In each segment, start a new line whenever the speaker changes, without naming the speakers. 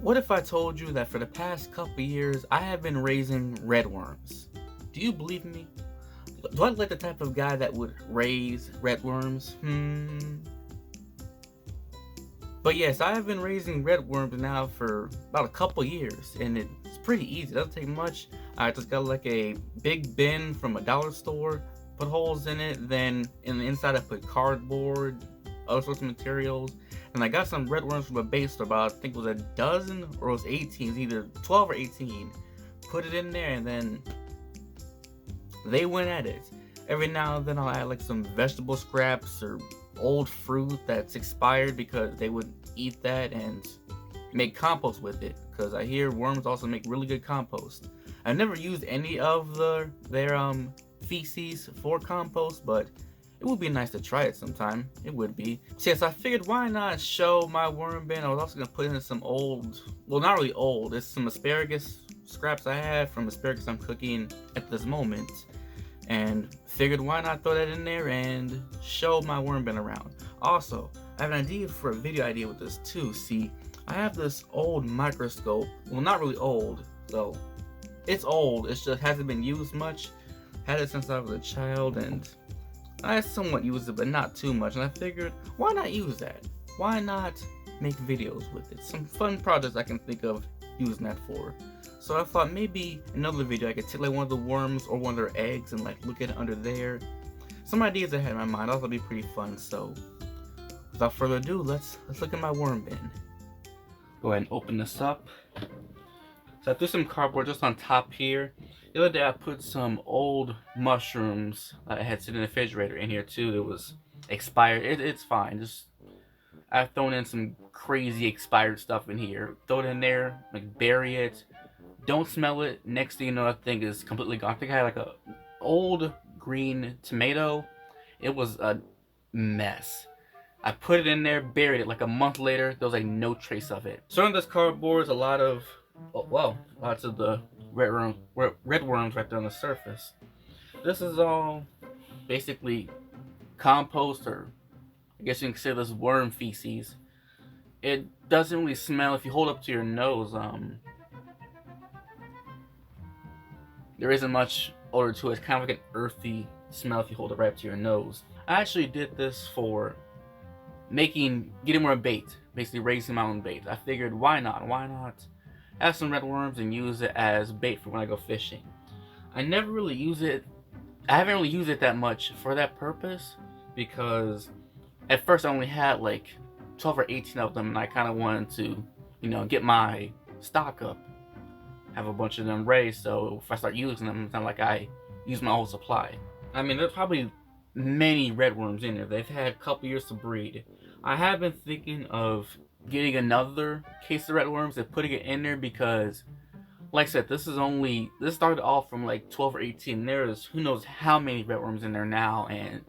What if I told you that for the past couple years I have been raising redworms? Do you believe me? Do I look like the type of guy that would raise redworms? But yes, I have been raising redworms now for about a couple years, and it's pretty easy. It doesn't take much. I just got like a big bin from a dollar store, put holes in it, then in the inside I put cardboard, other sorts of materials, and I got some redworms from a base store, about I think it was a dozen or it was 18, either 12 or 18. Put it in there, and then they went at it. Every now and then I'll add like some vegetable scraps or old fruit that's expired because they would eat that and make compost with it, because I hear worms also make really good compost. I've never used any of their feces for compost, but it would be nice to try it sometime. It would be. So yes, I figured why not show my worm bin. I was also gonna put in some old, well, not really old, it's some asparagus scraps I had from asparagus I'm cooking at this moment, and figured why not throw that in there and show my worm bin around. Also, I have an idea for a video idea with this too. See, I have this old microscope. Well, not really old, though. It's old, it just hasn't been used much. Had it since I was a child, and I somewhat used it, but not too much. And I figured, why not use that? Why not make videos with it? Some fun projects I can think of using that for. So I thought maybe another video I could take like one of the worms or one of their eggs and like look at it under there. Some ideas I had in my mind. I thought it'd be pretty fun. So without further ado, let's look at my worm bin. Go ahead and open this up. So I threw some cardboard just on top here. The other day I put some old mushrooms that I had sitting in the refrigerator in here too. It was expired. It's fine. Just I've thrown in some crazy expired stuff in here. Throw it in there, like bury it. Don't smell it. Next thing you know, that thing is completely gone. I think I had like a old green tomato. It was a mess. I put it in there, buried it. Like a month later, there was like no trace of it. So on this cardboard is a lot of, lots of the redworms right there on the surface. This is all basically compost, or I guess you can consider this worm feces. It doesn't really smell. If you hold up to your nose, there isn't much odor to it. It's kind of like an earthy smell if you hold it right up to your nose. I actually did this for getting more bait, basically raising my own bait. I figured why not have some redworms and use it as bait for when I go fishing. I never really use it. I haven't really used it that much for that purpose, because at first I only had like 12 or 18 of them, and I kind of wanted to, get my stock up, have a bunch of them raised, so if I start using them, it's not like I use my whole supply. I mean, there's probably many redworms in there. They've had a couple years to breed. I have been thinking of getting another case of redworms and putting it in there, because like I said, this started off from like 12 or 18. There's who knows how many redworms in there now, and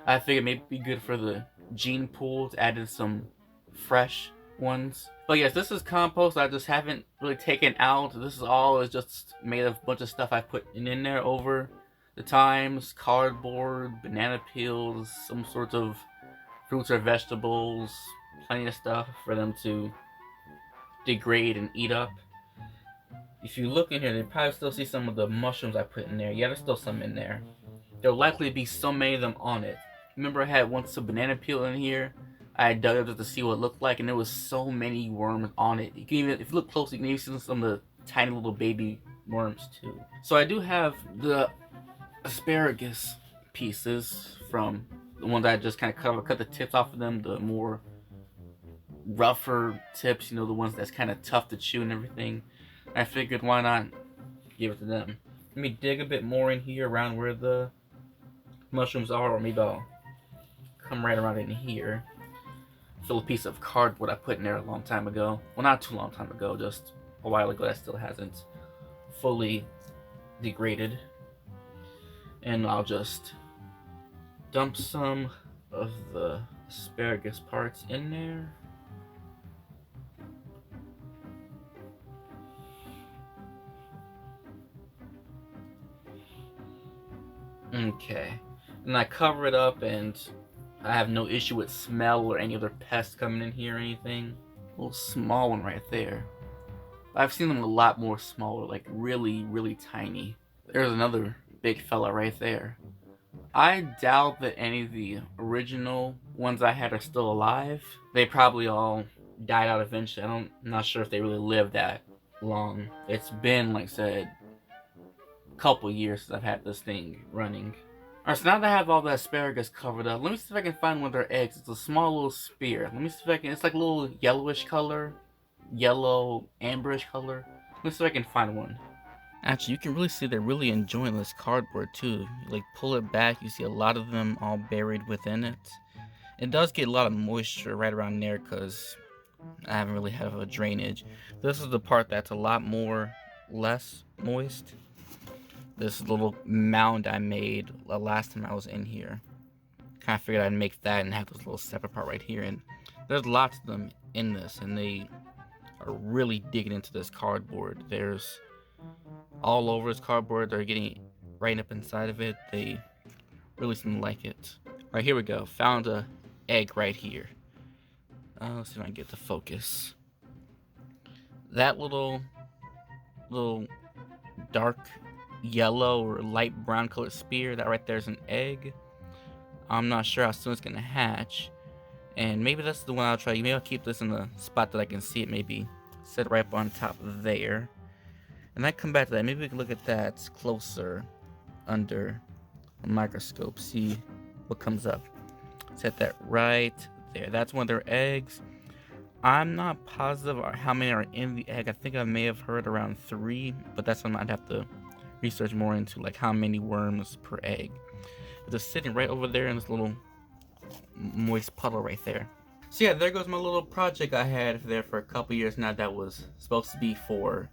I figured maybe it'd be good for the gene pool to add in some fresh ones. But yes, this is compost I just haven't really taken out. This is just made of a bunch of stuff I put in there over the times. Cardboard, banana peels, some sorts of fruits or vegetables, plenty of stuff for them to degrade and eat up. If you look in here, you probably still see some of the mushrooms I put in there. Yeah, there's still some in there. There'll likely be so many of them on it. Remember I had once a banana peel in here? I had dug it just to see what it looked like, and there was so many worms on it. You can even, if you look close, you can even see some of the tiny little baby worms too. So I do have the asparagus pieces from the ones I just kind of cut the tips off of them, the more rougher tips, the ones that's kind of tough to chew and everything. I figured why not give it to them. Let me dig a bit more in here around where the mushrooms are, or maybe I'll come right around in here. Fill a piece of cardboard I put in there a long time ago. Well, not too long time ago, just a while ago, that still hasn't fully degraded. And I'll just dump some of the asparagus parts in there. Okay, and I cover it up, and I have no issue with smell or any other pests coming in here or anything. A little small one right there. I've seen them a lot more smaller, like really, really tiny. There's another big fella right there. I doubt that any of the original ones I had are still alive. They probably all died out eventually. I'm not sure if they really lived that long. It's been, like I said, a couple years since I've had this thing running. Alright, so now that I have all the asparagus covered up, let me see if I can find one of their eggs. It's a small little spear. Let me see if I can, it's like a little yellowish color. Yellow, amberish color. Let me see if I can find one. Actually, you can really see they're really enjoying this cardboard too. Like, pull it back, you see a lot of them all buried within it. It does get a lot of moisture right around there because I haven't really had a drainage. This is the part that's a lot less moist. This little mound I made the last time I was in here. Kind of figured I'd make that and have this little separate part right here. And there's lots of them in this, and they are really digging into this cardboard. There's all over this cardboard. They're getting right up inside of it. They really seem to like it. Alright, here we go. Found a egg right here. Let's see if I can get the focus. That little dark yellow or light brown colored spear, that right there is an egg. I'm not sure how soon it's gonna hatch. And maybe that's the one I'll try. Maybe I'll keep this in the spot that I can see it. Maybe set it right up on top there. And I come back to that. Maybe we can look at that closer under a microscope. See what comes up. Set that right there. That's one of their eggs. I'm not positive how many are in the egg. I think I may have heard around 3, but that's something I'd have to research more into, like how many worms per egg. Just sitting right over there in this little moist puddle right there. So yeah, there goes my little project I had there for a couple years now that was supposed to be for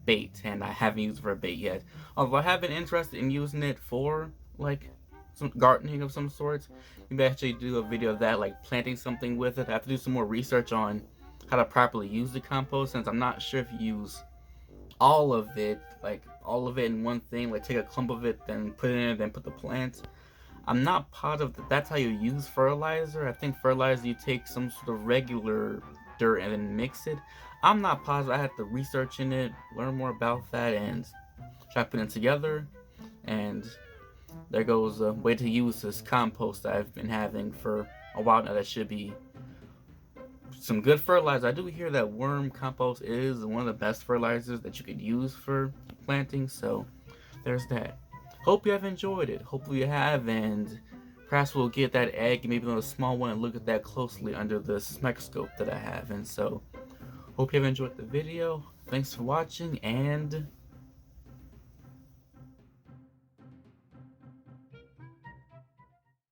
bait, and I haven't used it for bait yet. Although I have been interested in using it for like some gardening of some sorts. Maybe actually do a video of that, like planting something with it. I have to do some more research on how to properly use the compost, since I'm not sure if you use all of it, like all of it in one thing, like take a clump of it, then put it in, then put the plants. I'm not positive that that's how you use fertilizer. I think fertilizer, you take some sort of regular dirt and then mix it. I'm not positive. I have to research in it, learn more about that, and try putting it together. And there goes a way to use this compost that I've been having for a while now. That should be some good fertilizer. I do hear that worm compost is one of the best fertilizers that you could use for planting, so there's that. Hope you have enjoyed it. Hopefully you have, and perhaps we'll get that egg, maybe a small one, and look at that closely under this microscope that I have. And so, hope you have enjoyed the video. Thanks for watching, and